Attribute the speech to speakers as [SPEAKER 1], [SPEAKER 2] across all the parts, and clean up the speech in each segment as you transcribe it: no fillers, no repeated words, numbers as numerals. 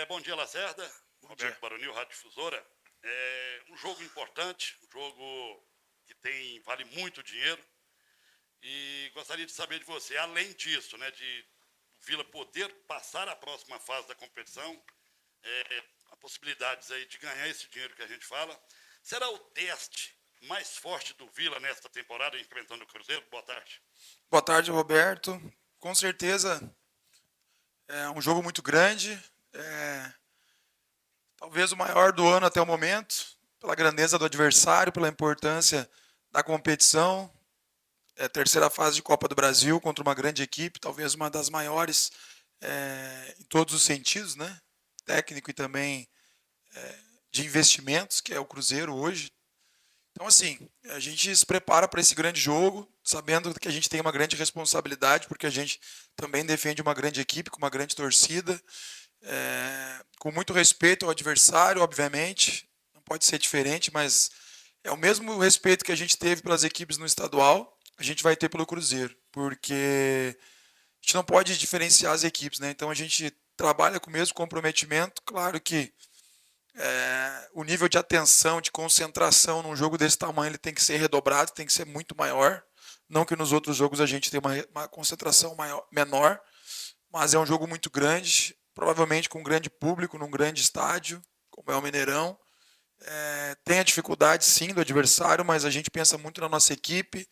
[SPEAKER 1] Bom dia, Lacerda.
[SPEAKER 2] Bom
[SPEAKER 1] Roberto
[SPEAKER 2] dia.
[SPEAKER 1] Baronil, Rádio Difusora. Um jogo importante, um jogo que vale muito dinheiro. E gostaria de saber de você, além disso, né, de o Vila poder passar à próxima fase da competição, a possibilidades aí de ganhar esse dinheiro que a gente fala. Será o teste mais forte do Vila nesta temporada, enfrentando o Cruzeiro? Boa tarde.
[SPEAKER 2] Boa tarde, Roberto. Com certeza é um jogo muito grande, é, talvez o maior do ano até o momento, pela grandeza do adversário, pela importância da competição. É a terceira fase de Copa do Brasil contra uma grande equipe, talvez uma das maiores em todos os sentidos, né? Técnico e também de investimentos, que é o Cruzeiro hoje. Então, assim, a gente se prepara para esse grande jogo, sabendo que a gente tem uma grande responsabilidade, porque a gente também defende uma grande equipe, com uma grande torcida, com muito respeito ao adversário, obviamente, não pode ser diferente, mas é o mesmo respeito que a gente teve pelas equipes no estadual, a gente vai ter pelo Cruzeiro, porque a gente não pode diferenciar as equipes, né? Então a gente trabalha com o mesmo comprometimento, claro que o nível de atenção, de concentração num jogo desse tamanho, ele tem que ser redobrado, tem que ser muito maior. Não que nos outros jogos a gente tenha uma concentração menor, mas é um jogo muito grande, provavelmente com um grande público, num grande estádio, como é o Mineirão. Tem a dificuldade, sim, do adversário, mas a gente pensa muito na nossa equipe,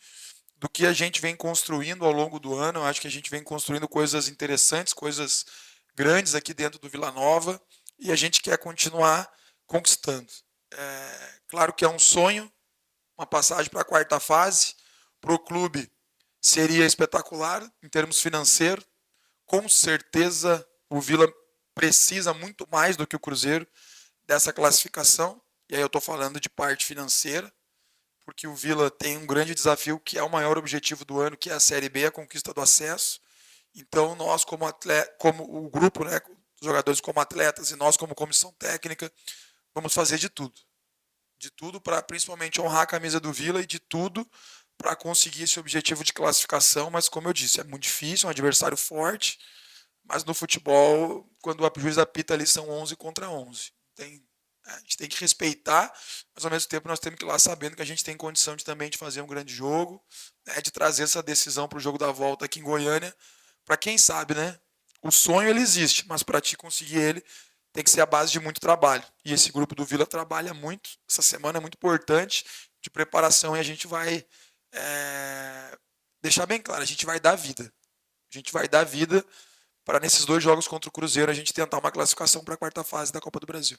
[SPEAKER 2] do que a gente vem construindo ao longo do ano. Eu acho que a gente vem construindo coisas interessantes, coisas grandes aqui dentro do Vila Nova, e a gente quer continuar conquistando. Claro que é um sonho, uma passagem para a quarta fase. Para o clube seria espetacular em termos financeiros. Com certeza o Vila precisa muito mais do que o Cruzeiro dessa classificação. E aí eu estou falando de parte financeira, porque o Vila tem um grande desafio que é o maior objetivo do ano, que é a Série B, a conquista do acesso. Então nós como atleta, como o grupo, né, os jogadores como atletas e nós como comissão técnica, vamos fazer de tudo para principalmente honrar a camisa do Vila e de tudo para conseguir esse objetivo de classificação, mas como eu disse, é muito difícil, é um adversário forte, mas no futebol, quando o juiz apita ali são 11 contra 11. A gente tem que respeitar, mas ao mesmo tempo nós temos que ir lá sabendo que a gente tem condição de também de fazer um grande jogo, né, de trazer essa decisão para o jogo da volta aqui em Goiânia, para quem sabe, né? O sonho ele existe, mas para te conseguir ele tem que ser a base de muito trabalho. E esse grupo do Vila trabalha muito. Essa semana é muito importante de preparação e a gente vai deixar bem claro, a gente vai dar vida. A gente vai dar vida para nesses dois jogos contra o Cruzeiro a gente tentar uma classificação para a quarta fase da Copa do Brasil.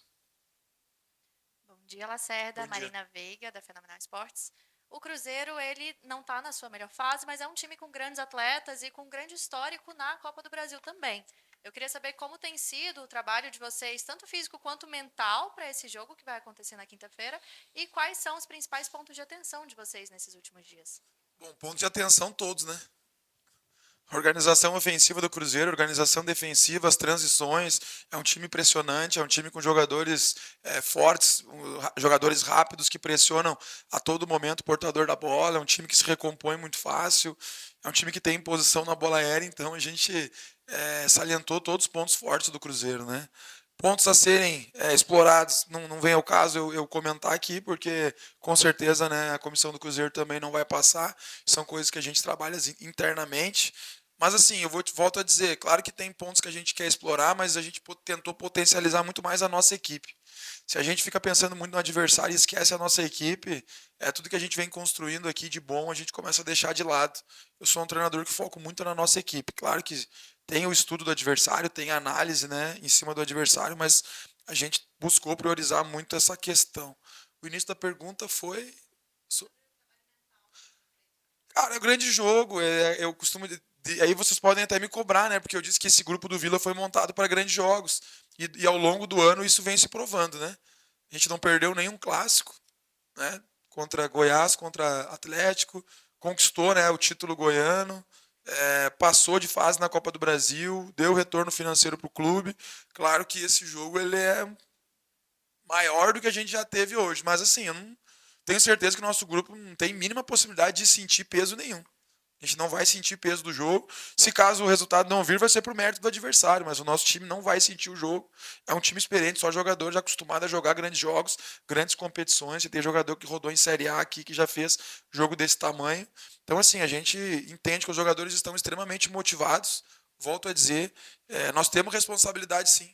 [SPEAKER 3] Bom dia, Lacerda,
[SPEAKER 2] Bom dia.
[SPEAKER 3] Marina Veiga, da Fenomenal Esportes. O Cruzeiro, ele não está na sua melhor fase, mas é um time com grandes atletas e com grande histórico na Copa do Brasil também. Eu queria saber como tem sido o trabalho de vocês, tanto físico quanto mental, para esse jogo que vai acontecer na quinta-feira, e quais são os principais pontos de atenção de vocês nesses últimos dias.
[SPEAKER 2] Bom, ponto de atenção todos, né? Organização ofensiva do Cruzeiro, organização defensiva, as transições. É um time impressionante, é um time com jogadores fortes, jogadores rápidos que pressionam a todo momento o portador da bola. É um time que se recompõe muito fácil. É um time que tem posição na bola aérea. Então a gente salientou todos os pontos fortes do Cruzeiro, né? Pontos a serem explorados, não vem ao caso eu comentar aqui, porque com certeza, né, a comissão do Cruzeiro também não vai passar. São coisas que a gente trabalha internamente. Mas assim, volto a dizer, claro que tem pontos que a gente quer explorar, mas a gente tentou potencializar muito mais a nossa equipe. Se a gente fica pensando muito no adversário e esquece a nossa equipe, tudo que a gente vem construindo aqui de bom, a gente começa a deixar de lado. Eu sou um treinador que foco muito na nossa equipe. Claro que tem o estudo do adversário, tem a análise, né, em cima do adversário, mas a gente buscou priorizar muito essa questão. O início da pergunta foi. Cara, é um grande jogo. Eu costumo. Aí vocês podem até me cobrar, né? Porque eu disse que esse grupo do Vila foi montado para grandes jogos. E ao longo do ano isso vem se provando, né? A gente não perdeu nenhum clássico, né? Contra Goiás, contra Atlético. Conquistou, né, o título goiano. Passou de fase na Copa do Brasil. Deu retorno financeiro para o clube. Claro que esse jogo ele é maior do que a gente já teve hoje. Mas assim, eu não tenho certeza que o nosso grupo não tem mínima possibilidade de sentir peso nenhum. A gente não vai sentir peso do jogo. Se caso o resultado não vir, vai ser por mérito do adversário, mas o nosso time não vai sentir o jogo. É um time experiente, só jogadores acostumados a jogar grandes jogos, grandes competições. Você tem jogador que rodou em Série A aqui, que já fez jogo desse tamanho. Então, assim, a gente entende que os jogadores estão extremamente motivados. Volto a dizer, nós temos responsabilidade sim.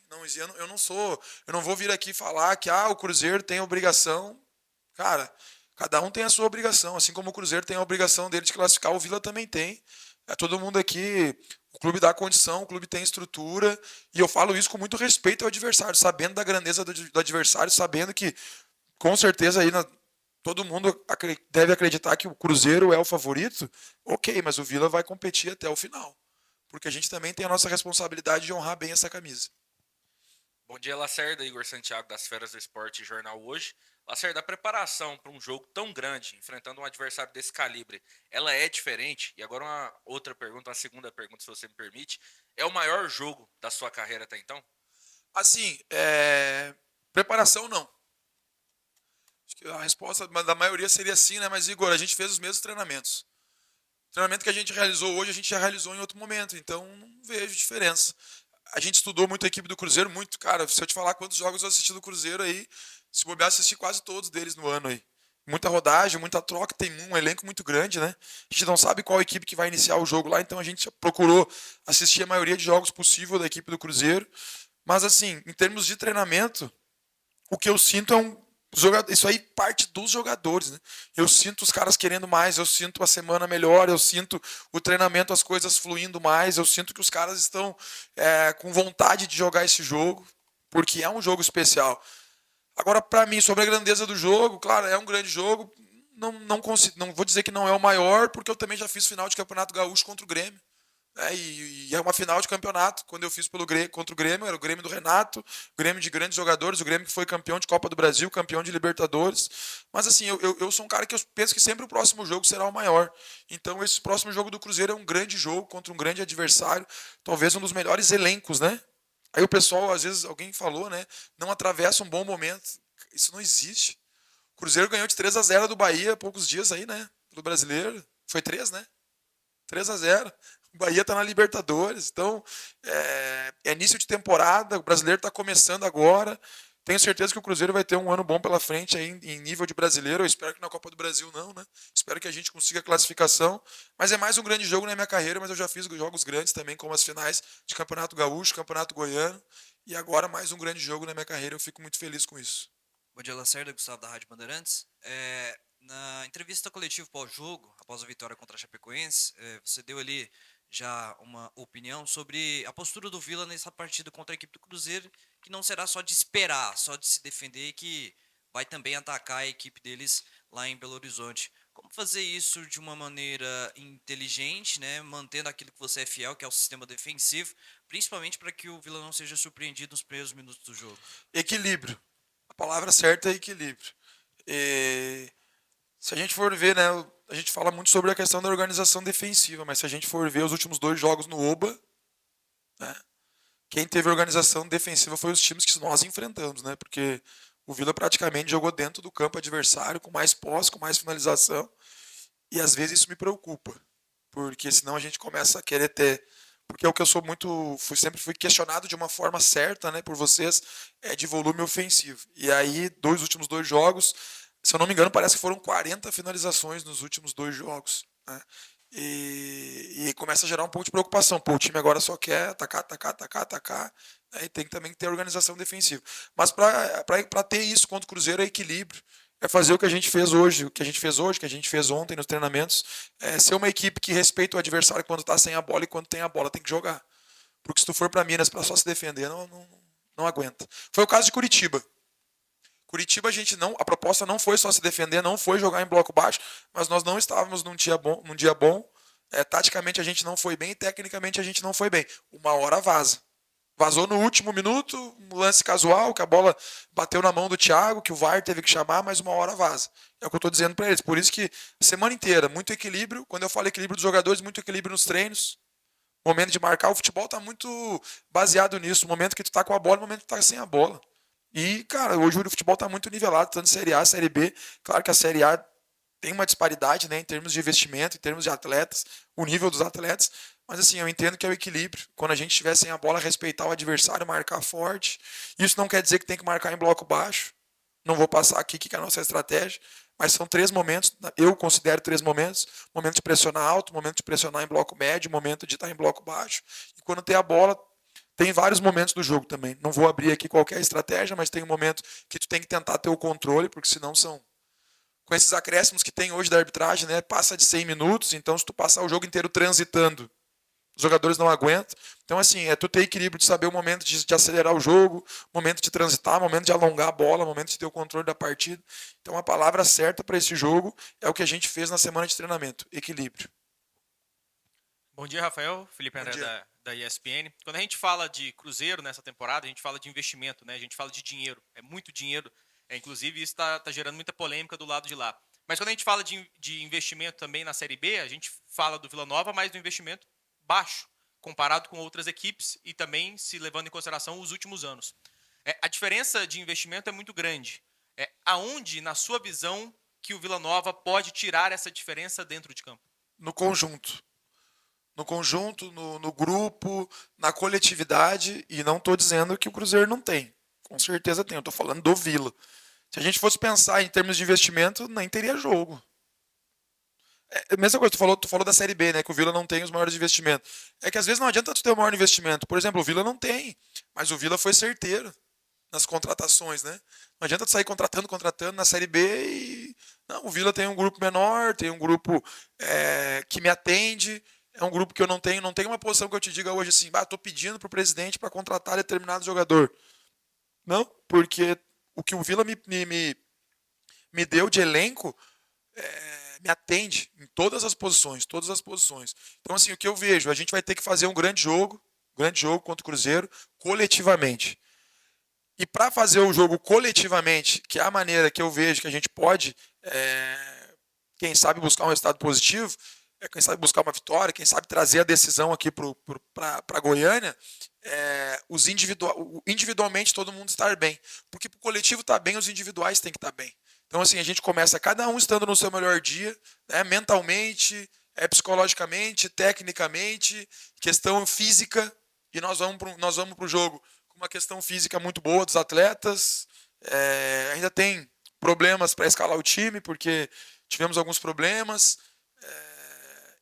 [SPEAKER 2] Eu não vou vir aqui falar que o Cruzeiro tem obrigação. Cara, cada um tem a sua obrigação, assim como o Cruzeiro tem a obrigação dele de classificar, o Vila também tem. Todo mundo aqui, o clube dá condição, o clube tem estrutura, e eu falo isso com muito respeito ao adversário, sabendo da grandeza do adversário, sabendo que, com certeza, todo mundo deve acreditar que o Cruzeiro é o favorito. Ok, mas o Vila vai competir até o final, porque a gente também tem a nossa responsabilidade de honrar bem essa camisa.
[SPEAKER 4] Bom dia, Lacerda, Igor Santiago, das Feras do Esporte Jornal Hoje. Lacerda, a preparação para um jogo tão grande, enfrentando um adversário desse calibre, ela é diferente? E agora uma outra pergunta, uma segunda pergunta, se você me permite. É o maior jogo da sua carreira até então?
[SPEAKER 2] Assim, preparação não. Acho que a resposta da maioria seria sim, né? Mas, Igor, a gente fez os mesmos treinamentos. O treinamento que a gente realizou hoje, a gente já realizou em outro momento, então não vejo diferença. A gente estudou muito a equipe do Cruzeiro, muito, cara, se eu te falar quantos jogos eu assisti do Cruzeiro aí, se bobear, assisti quase todos deles no ano aí. Muita rodagem, muita troca, tem um elenco muito grande, né? A gente não sabe qual equipe que vai iniciar o jogo lá, então a gente procurou assistir a maioria de jogos possível da equipe do Cruzeiro. Mas, assim, em termos de treinamento, o que eu sinto isso aí parte dos jogadores, né? Eu sinto os caras querendo mais, eu sinto a semana melhor, eu sinto o treinamento, as coisas fluindo mais, eu sinto que os caras estão com vontade de jogar esse jogo, porque é um jogo especial. Agora, para mim, sobre a grandeza do jogo, claro, é um grande jogo, não vou dizer que não é o maior, porque eu também já fiz final de Campeonato Gaúcho contra o Grêmio. E é uma final de campeonato. Quando eu fiz contra o Grêmio, era o Grêmio do Renato, o Grêmio de grandes jogadores, o Grêmio que foi campeão de Copa do Brasil, campeão de Libertadores. Mas assim, eu sou um cara que eu penso que sempre o próximo jogo será o maior. Então esse próximo jogo do Cruzeiro é um grande jogo contra um grande adversário, talvez um dos melhores elencos, né? Aí o pessoal, às vezes, alguém falou, né? Não atravessa um bom momento. Isso não existe. O Cruzeiro ganhou de 3-0 do Bahia há poucos dias aí, né? Pelo brasileiro. Foi 3, né? 3-0. O Bahia está na Libertadores, então é início de temporada, o brasileiro está começando agora. Tenho certeza que o Cruzeiro vai ter um ano bom pela frente aí em nível de brasileiro. Eu espero que na Copa do Brasil não, né? Espero que a gente consiga a classificação. Mas é mais um grande jogo na minha carreira, mas eu já fiz jogos grandes também, como as finais de Campeonato Gaúcho, Campeonato Goiano. E agora mais um grande jogo na minha carreira. Eu fico muito feliz com isso.
[SPEAKER 5] Bom dia, Lacerda, Gustavo da Rádio Bandeirantes. Na entrevista coletiva pós-jogo, após a vitória contra a Chapecoense, você deu ali já uma opinião sobre a postura do Vila nessa partida contra a equipe do Cruzeiro, que não será só de esperar, só de se defender, que vai também atacar a equipe deles lá em Belo Horizonte. Como fazer isso de uma maneira inteligente, né, mantendo aquilo que você é fiel, que é o sistema defensivo, principalmente para que o Vila não seja surpreendido nos primeiros minutos do jogo?
[SPEAKER 2] Equilíbrio. A palavra certa é equilíbrio. Se a gente for ver, né, a gente fala muito sobre a questão da organização defensiva, mas se a gente for ver os últimos 2 jogos no Oba, né, quem teve organização defensiva foi os times que nós enfrentamos, né, porque o Vila praticamente jogou dentro do campo adversário, com mais posse, com mais finalização, e às vezes isso me preocupa, porque senão a gente começa a querer ter... Porque é o que eu sou sempre fui questionado de uma forma certa, né, por vocês, de volume ofensivo. E aí, últimos 2 jogos, se eu não me engano, parece que foram 40 finalizações nos últimos 2 jogos. Né? E começa a gerar um pouco de preocupação. Pô, o time agora só quer atacar. Né? E tem que também ter organização defensiva. Mas para ter isso contra o Cruzeiro é equilíbrio. É fazer o que a gente fez hoje, que a gente fez ontem nos treinamentos. Ser uma equipe que respeita o adversário quando está sem a bola e quando tem a bola tem que jogar. Porque se tu for para Minas para só se defender, não aguenta. Foi o caso de Curitiba. Curitiba, a proposta não foi só se defender, não foi jogar em bloco baixo, mas nós não estávamos num dia bom. Taticamente a gente não foi bem e tecnicamente a gente não foi bem. Uma hora vaza. Vazou no último minuto, um lance casual, que a bola bateu na mão do Thiago, que o VAR teve que chamar, mas uma hora vaza. É o que eu estou dizendo para eles. Por isso que a semana inteira, muito equilíbrio. Quando eu falo equilíbrio dos jogadores, muito equilíbrio nos treinos. O momento de marcar, o futebol está muito baseado nisso. O momento que tu está com a bola, o momento que tu está sem a bola. E, cara, hoje o futebol está muito nivelado, tanto Série A, Série B. Claro que a Série A tem uma disparidade, né, em termos de investimento, em termos de atletas, o nível dos atletas, mas assim, eu entendo que é o equilíbrio. Quando a gente estiver sem a bola, respeitar o adversário, marcar forte. Isso não quer dizer que tem que marcar em bloco baixo. Não vou passar aqui o que é a nossa estratégia, mas são 3 momentos, eu considero 3 momentos: momento de pressionar alto, momento de pressionar em bloco médio, momento de estar em bloco baixo. E quando tem a bola, tem vários momentos do jogo também. Não vou abrir aqui qualquer estratégia, mas tem um momento que tu tem que tentar ter o controle, porque senão são... Com esses acréscimos que tem hoje da arbitragem, né, passa de 100 minutos, então se tu passar o jogo inteiro transitando, os jogadores não aguentam. Então, assim, é tu ter equilíbrio de saber o momento de acelerar o jogo, momento de transitar, momento de alongar a bola, momento de ter o controle da partida. Então, a palavra certa para esse jogo é o que a gente fez na semana de treinamento: equilíbrio.
[SPEAKER 6] Bom dia, Rafael. Felipe
[SPEAKER 2] Bom
[SPEAKER 6] André
[SPEAKER 2] dia.
[SPEAKER 6] da ESPN. Quando a gente fala de Cruzeiro nessa temporada, a gente fala de investimento, né? A gente fala de dinheiro. É muito dinheiro. Inclusive, isso está gerando muita polêmica do lado de lá. Mas quando a gente fala de investimento também na Série B, a gente fala do Vila Nova, mas do investimento baixo, comparado com outras equipes e também se levando em consideração os últimos anos. A diferença de investimento é muito grande. Aonde, na sua visão, que o Vila Nova pode tirar essa diferença dentro de campo?
[SPEAKER 2] No conjunto. No conjunto, no grupo, na coletividade, e não estou dizendo que o Cruzeiro não tem. Com certeza tem, eu estou falando do Vila. Se a gente fosse pensar em termos de investimento, nem teria jogo. É a mesma coisa, tu falou da Série B, né, que o Vila não tem os maiores investimentos. É que às vezes não adianta tu ter o maior investimento. Por exemplo, o Vila não tem, mas o Vila foi certeiro nas contratações, né? Não adianta tu sair contratando na Série B e... Não, o Vila tem um grupo menor, tem um grupo que me atende, é um grupo que eu não tenho uma posição que eu te diga hoje assim, tô pedindo pro presidente para contratar determinado jogador. Não, porque o que o Vila me deu de elenco me atende em todas as posições, todas as posições. Então, assim, o que eu vejo, a gente vai ter que fazer um grande jogo contra o Cruzeiro, coletivamente. E para fazer o jogo coletivamente, que é a maneira que eu vejo que a gente pode, quem sabe, buscar um resultado positivo, quem sabe buscar uma vitória, quem sabe trazer a decisão aqui para Goiânia, individualmente todo mundo estar bem. Porque para o coletivo estar bem, os individuais têm que estar bem. Então, assim, a gente começa cada um estando no seu melhor dia, né, mentalmente, psicologicamente, tecnicamente, questão física, e nós vamos para o jogo com uma questão física muito boa dos atletas. Ainda tem problemas para escalar o time, porque tivemos alguns problemas.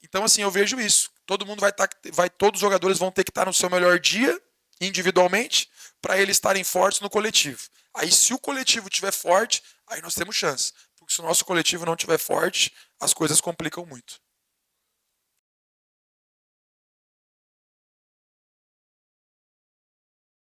[SPEAKER 2] Então, assim, eu vejo isso. Todo mundo todos os jogadores vão ter que estar no seu melhor dia, individualmente, para eles estarem fortes no coletivo. Aí, se o coletivo estiver forte, aí nós temos chance. Porque se o nosso coletivo não estiver forte, as coisas complicam muito.